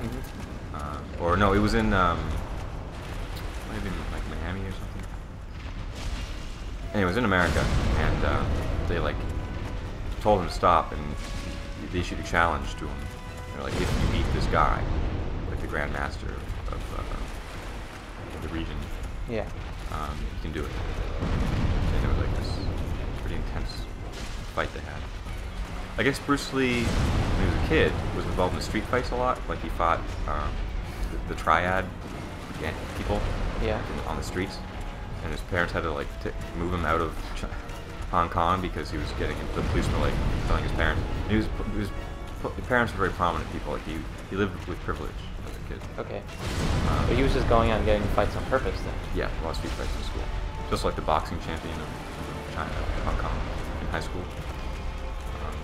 Mm-hmm. Or no, it was in maybe like Miami or something. Anyway, it was in America, and they like told him to stop, and they issued a challenge to him. They're like, if you beat this guy, like the Grand Master of the region, yeah, you can do it. And it was like this pretty intense fight they had. I guess Bruce Lee, when he was a kid, was involved in street fights a lot. Like he fought the triad people on the streets, and his parents had to like move him out of Hong Kong because he was getting. The police were like telling his parents. His parents were very prominent people. Like he lived with privilege as a kid. Okay. But he was just going out and getting in fights on purpose then. Yeah, a lot of street fights in school. Just like the boxing champion of China, Hong Kong, in high school.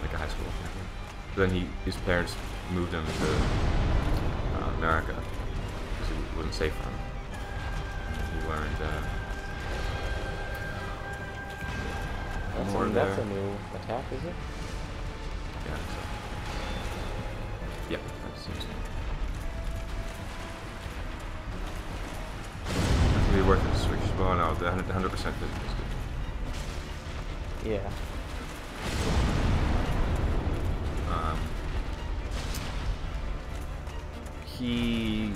Like a high school champion. Then his parents moved him to America because it wasn't safe for him. And he learned more there. That's a new attack, is it? Yeah, so. Yeah, that seems to be. That's gonna be worth it to switch. Well, no, the 100% is good. Yeah. He,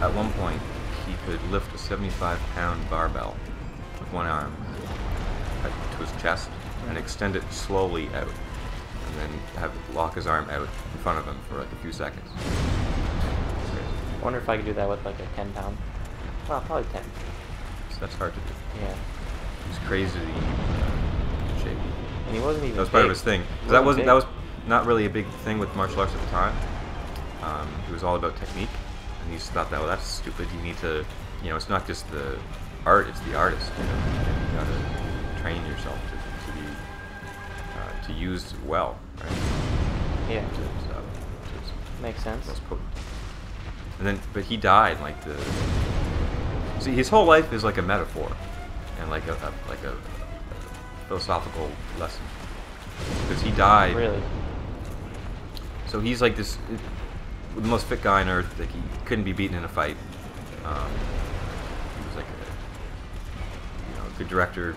at one point, he could lift a 75-pound barbell with one arm to his chest and extend it slowly out, and then lock his arm out in front of him for like a few seconds. I wonder if I could do that with like a 10-pound. Well, probably 10. So that's hard to do. Yeah. He's crazy shape. And he wasn't even. That was part of his thing. That was not really a big thing with martial arts at the time. It was all about technique, and he just thought that, well, that's stupid. You need to, it's not just the art; it's the artist. You gotta train yourself to use well, right? Yeah. Makes sense. Most potent. And then, but he died like see, his whole life is like a metaphor, and like a philosophical lesson, because he died. Really? So he's like this, the most fit guy on earth. Like he couldn't be beaten in a fight. He was like a good director,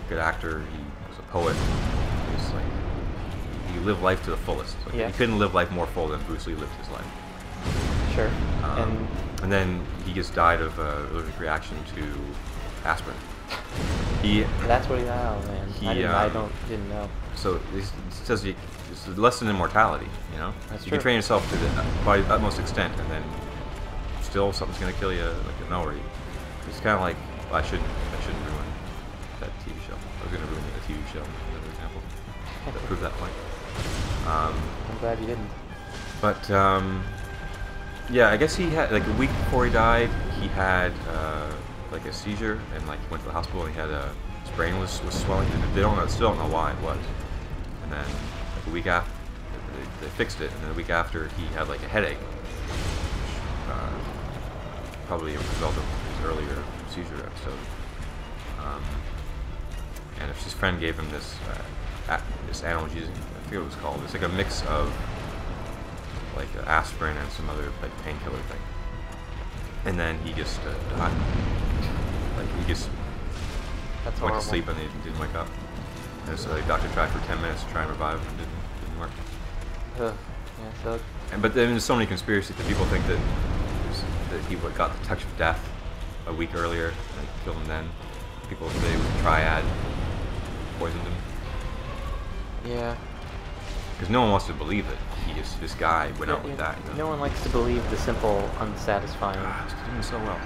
good actor. He was a poet. He was like he lived life to the fullest. Like, yeah. He couldn't live life more full than Bruce Lee lived his life. Sure. And then he just died of allergic reaction to aspirin. That's what he. Oh man, I didn't know. So it says it's a lesson in mortality. You know, That's you true. can train yourself to by utmost extent, and then still something's gonna kill you. Like no, it's kind of like well, I shouldn't ruin that TV show. I was gonna ruin the TV show, as an example, to prove that point. I'm glad you didn't. But yeah, I guess he had like a week before he died, he had like a seizure, and like he went to the hospital and he had his brain was swelling. Still don't know why it was. And then like a week after, they fixed it, and then a week after he had like a headache, probably a result of his earlier seizure episode. And if his friend gave him this analgesic, I forget what it was called. It's like a mix of like aspirin and some other like painkiller thing, and then he just died. Like he just That's went horrible. to sleep and he didn't wake up. And so the doctor tried for 10 minutes to try and revive him, and didn't work. Yeah. So. But then there's so many conspiracies that people think that he got the touch of death a week earlier and killed him then. People say it was a triad, poisoned him. Yeah. Because no one wants to believe that this guy went out with that. No one likes to believe the simple, unsatisfying It's doing so well.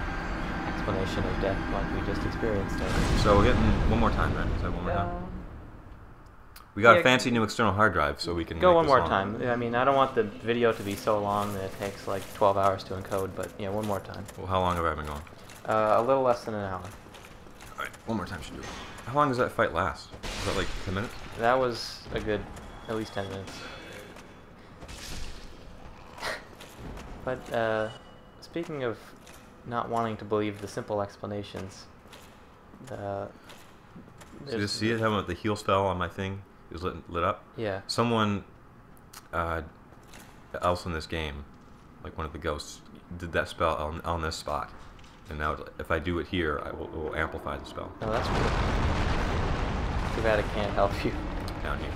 explanation of death like we just experienced. So we're getting one more time, right? Is that one more time? We got a fancy new external hard drive, so we can go make one this more long. time. I mean, I don't want the video to be so long that it takes like 12 hours to encode, but yeah, one more time. Well, how long have I been going? A little less than an hour. All right, one more time should do it. How long does that fight last? Is that like 10 minutes? That was a good, at least 10 minutes. But speaking of not wanting to believe the simple explanations, So you see it? How the heal spell on my thing is lit up? Yeah. Someone else in this game, like one of the ghosts, did that spell on this spot. And now if I do it here, it will amplify the spell. Oh, that's cool. Too bad it can't help you. Down here.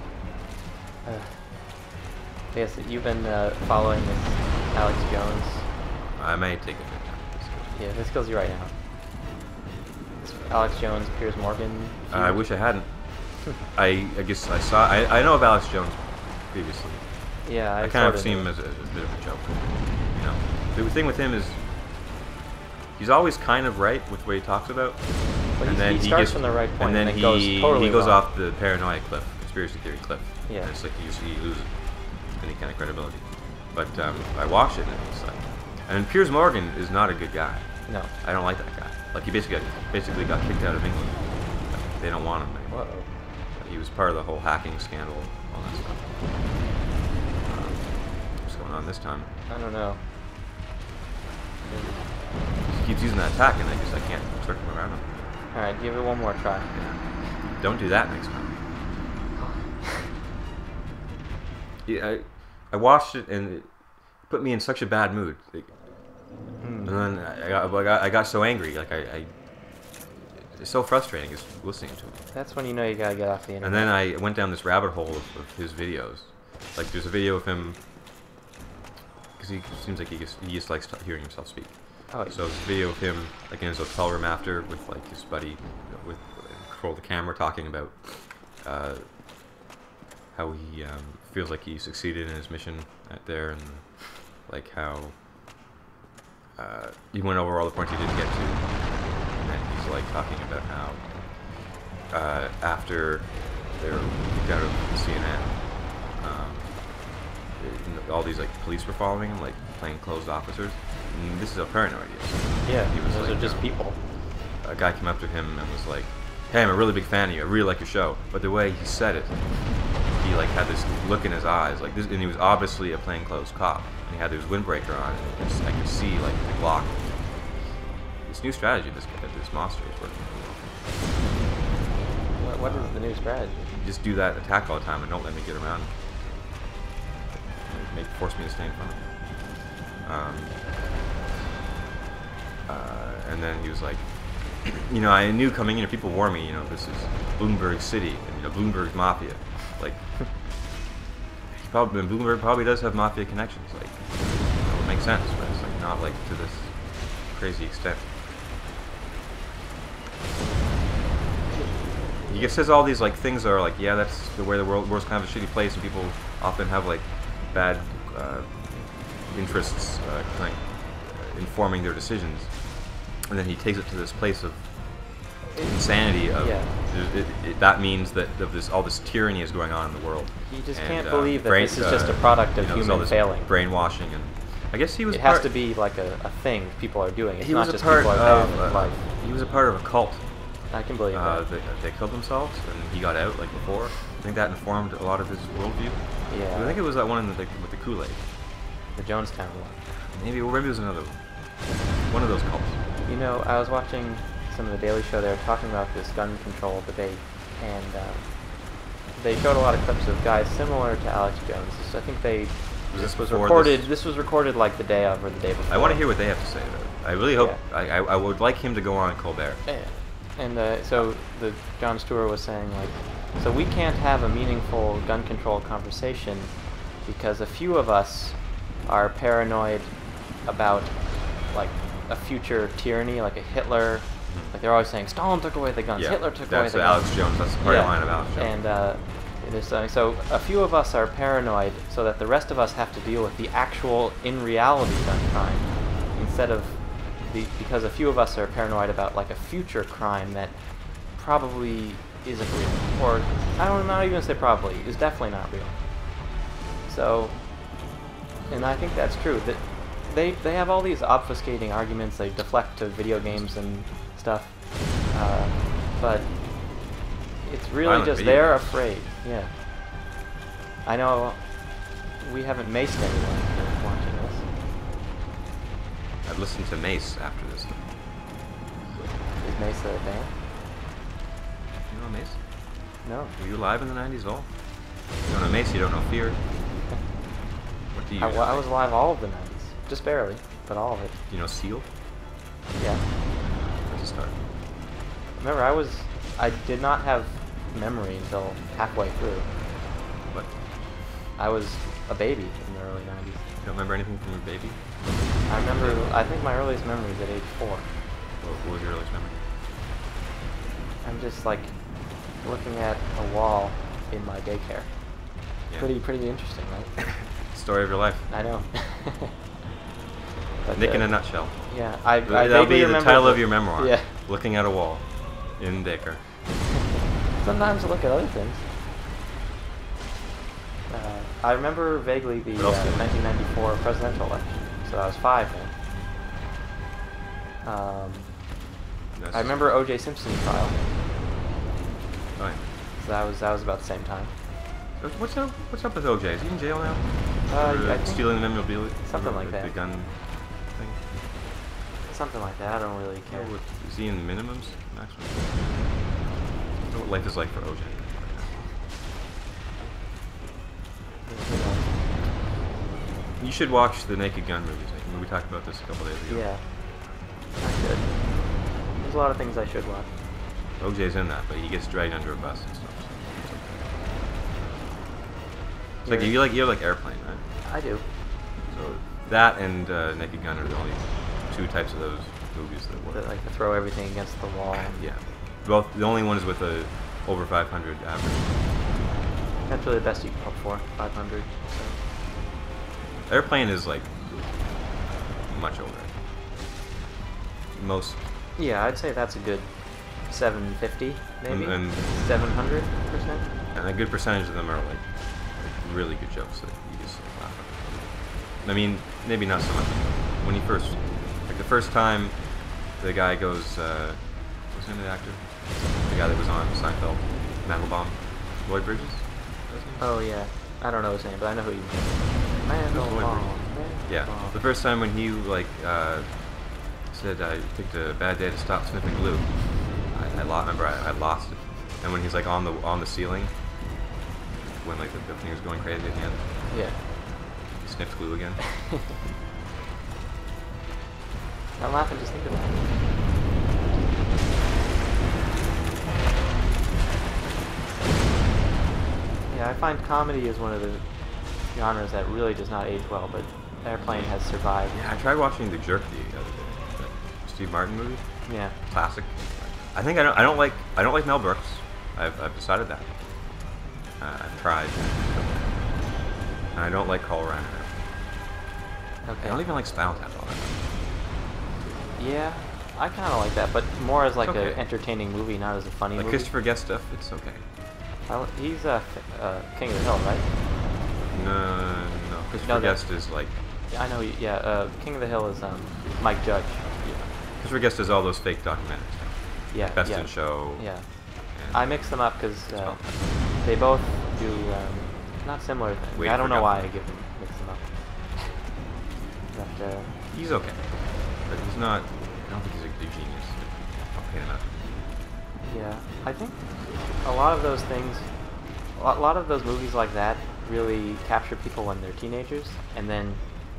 Yes, you've been following this Alex Jones. I may take it. Yeah, this kills you right now. This Alex Jones, Piers Morgan. I wish I hadn't. I guess I saw. I know of Alex Jones previously. Yeah, I kind of see him as a bit of a joke. You know, the thing with him is he's always kind of right with what he talks about, Well, and then he starts from the right point, and then he goes totally he goes wrong. off the paranoia cliff, conspiracy theory cliff. Yeah. And it's like he loses any kind of credibility. But I watched it and it's like, and Piers Morgan is not a good guy. No. I don't like that guy. Like he basically got kicked out of England. They don't want him anymore. Uh-oh. He was part of the whole hacking scandal, all that stuff. What's going on this time? I don't know. He keeps using that attack, and I can't circle around him. All right, give it one more try. Yeah. Don't do that next time. Yeah, I watched it, and it put me in such a bad mood. And then I got so angry, like it's so frustrating just listening to him. That's when you know you gotta get off the internet. And then I went down this rabbit hole of his videos. Like there's a video of him, because he seems like he just likes hearing himself speak. Oh, So there's a video of him like in his hotel room after with like his buddy with control the camera talking about how he feels like he succeeded in his mission out there, and like how he went over all the points he didn't get to, and then he's like talking about how after they were kicked out of CNN, all these like police were following him, like plainclothes officers. And this is how paranoid he is. yeah, He was those like, are just people. A guy came up to him and was like, "Hey, I'm a really big fan of you. I really like your show." But the way he said it, he like had this look in his eyes, like this, and he was obviously a plainclothes cop. And he had his windbreaker on, and I could see like the Glock this new strategy this monster is working. What is the new strategy? Just do that attack all the time and don't let me get around. Force me to stay in front of him. And then he was like, you know, I knew coming in, people warned me, you know, this is Bloomberg City, and, you know, Bloomberg's mafia. Like, Bloomberg probably does have mafia connections. Like, it would make sense, but it's like not like to this crazy extent. He just says all these like things that are like, yeah, that's the way the world's kind of a shitty place, and people often have like bad interests like, informing their decisions, and then he takes it to this place of insanity. Of that means that all this tyranny is going on in the world. He just can't believe that this is just a product of human failing, brainwashing, and I guess he was. It has to be like a thing people are doing. It's not just people are failing life. He was a part of a cult. I can believe that. They killed themselves, and he got out like before. I think that informed a lot of his worldview. Yeah. I think it was that one with the Kool-Aid. The Jonestown one. Maybe it was another one of those cults. You know, I was watching some of the Daily Show. They were talking about this gun control debate, and they showed a lot of clips of guys similar to Alex Jones. I think this was recorded. This was recorded like the day of or the day before. I want to hear what they have to say about it. I really hope. Yeah. I would like him to go on Colbert. Yeah. And so the Jon Stewart was saying, like, so we can't have a meaningful gun control conversation because a few of us are paranoid about like a future tyranny, like a Hitler. Like they're always saying Stalin took away the guns, Hitler took away the guns. Alex Jones. That's the party line of Alex Jones. And so a few of us are paranoid, so that the rest of us have to deal with the actual, in reality, gun crime, instead of because a few of us are paranoid about like a future crime that probably isn't real, or I'm not even gonna say probably, is definitely not real. So, and I think that's true. That they have all these obfuscating arguments. They deflect to video games and stuff, but it's really just they're afraid. Yeah, I know. We haven't maced anyone watching this. I'd listen to Mace after this. Is Mace a band? You know Mace? No. Were you alive in the 90s at all? You don't know Mace, you don't know Fear. What do you know? I was alive all of the 90s. Just barely, but all of it. You know Seal? Yeah. Where's it start? Remember, I did not have memory until halfway through. What? I was a baby in the early 90s. You don't remember anything from your baby? I think my earliest memory is at age 4. What was your earliest memory? I'm just like looking at a wall in my daycare. Yeah. Pretty interesting, right? Story of your life. I know. But, Nick in a nutshell. Yeah, that'll be the title of your memoir. Yeah. Looking at a wall in daycare. Sometimes I look at other things. I remember vaguely the 1994 presidential election, so I was 5 then. I remember O.J. Simpson's trial. Oh, yeah. So that was about the same time. What's up with O.J.? Is he in jail now? I think stealing the memorabilia? Something like that. The gun thing? Something like that. I don't really care. Is he in minimums? Maximum? I don't know what life is like for O.J. You should watch the Naked Gun movies. We talked about this a couple days ago. Yeah, I should. There's a lot of things I should watch. OJ's in that, but he gets dragged under a bus and stuff. So it's okay. You like Airplane, right? I do. So that and Naked Gun are the only two types of those movies that work. That like to throw everything against the wall. Yeah. Both the only one is with a over 500 average. That's really the best you can hope for, 500. So. Airplane is like much older. Most. Yeah, I'd say that's a good 750, maybe. And 700%. And a good percentage of them are like really good jokes that you just laugh at. I mean, maybe not so much. When he first, like the first time, the guy goes, what's the name of the actor? The guy that was on Seinfeld, Mandelbaum, Lloyd Bridges. Oh yeah, I don't know his name, but I know who you mean. Mandelbaum. Yeah, the first time when he like said I picked a bad day to stop sniffing glue. Remember I lost it. And when he's like on the ceiling, when like the thing was going crazy at the end. Yeah. He sniffed glue again. I'm laughing just think about it. Yeah, I find comedy is one of the genres that really does not age well, but Airplane has survived. Yeah, I tried watching The Jerk the other day. That Steve Martin movie. Yeah. Classic. I think I don't like Mel Brooks. I've decided that. I've tried. And I don't like Carl Reiner. Okay. I don't even like Spinal Tap all that. Yeah, I kind of like that, but more as like okay. an entertaining movie, not as a funny Like movie. Christopher Guest stuff, it's okay. He's King of the Hill, right? No. Christopher Guest is like. I know. Yeah, King of the Hill is Mike Judge. Yeah. Christopher Guest does all those fake documentaries. Yeah. Best in Show. Yeah. I mix them up because they both do not similar things. I don't know why I mix them up. But he's okay, but he's not. I don't think he's a genius. Okay enough. Yeah, I think a lot of those things, a lot of those movies like that really capture people when they're teenagers, and then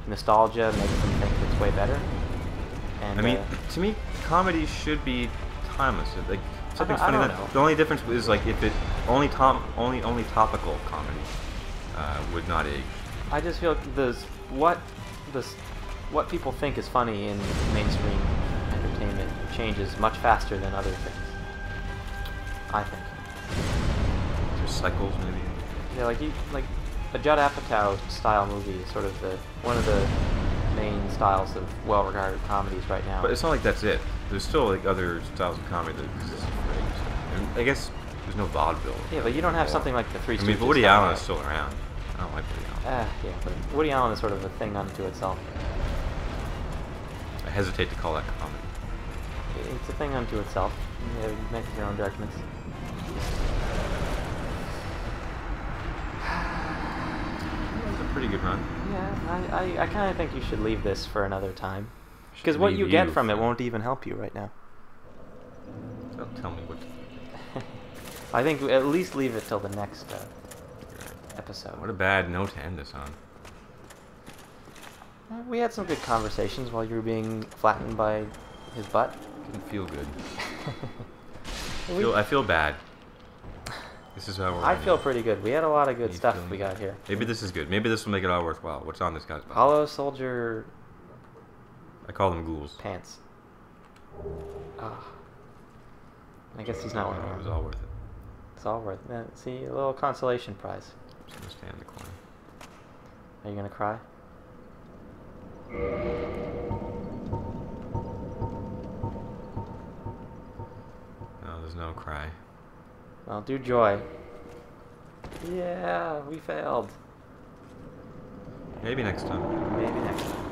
nostalgia makes them think it's way better. And I mean, to me, comedy should be timeless. Like something's funny. The only difference is like if it only topical comedy would not age. I just feel what people think is funny in mainstream entertainment changes much faster than other things. I think. There's cycles, maybe. Yeah, like a Judd Apatow style movie is sort of one of the main styles of well-regarded comedies right now. But it's not like that's it. There's still like other styles of comedy that exist for ages. And I guess there's no vaudeville. Yeah, but you don't have something like the Three Stooges. I mean, but Woody Allen is still around. I don't like Woody Allen. Yeah, but Woody Allen is sort of a thing unto itself. I hesitate to call that comedy. It's a thing unto itself. You make your own judgments. That was a pretty good run. Yeah, I kind of think you should leave this for another time. Because what you get from it won't even help you right now. Don't tell me what to think. I think at least leave it till the next episode. What a bad note to end this on. We had some good conversations while you were being flattened by his butt. Didn't feel good. I feel bad. This is how we're. I feel pretty good. We had a lot of good stuff we got here. Maybe this is good. Maybe this will make it all worthwhile. What's on this guy's butt? Hollow Soldier. I call them ghouls. Pants. Oh. I guess he's not one of them. It was all worth it. It's all worth it. See, a little consolation prize. I'm just gonna stand in the corner. Are you gonna cry? No, there's no cry. Well, do joy. Yeah, we failed. Maybe next time. Maybe next time.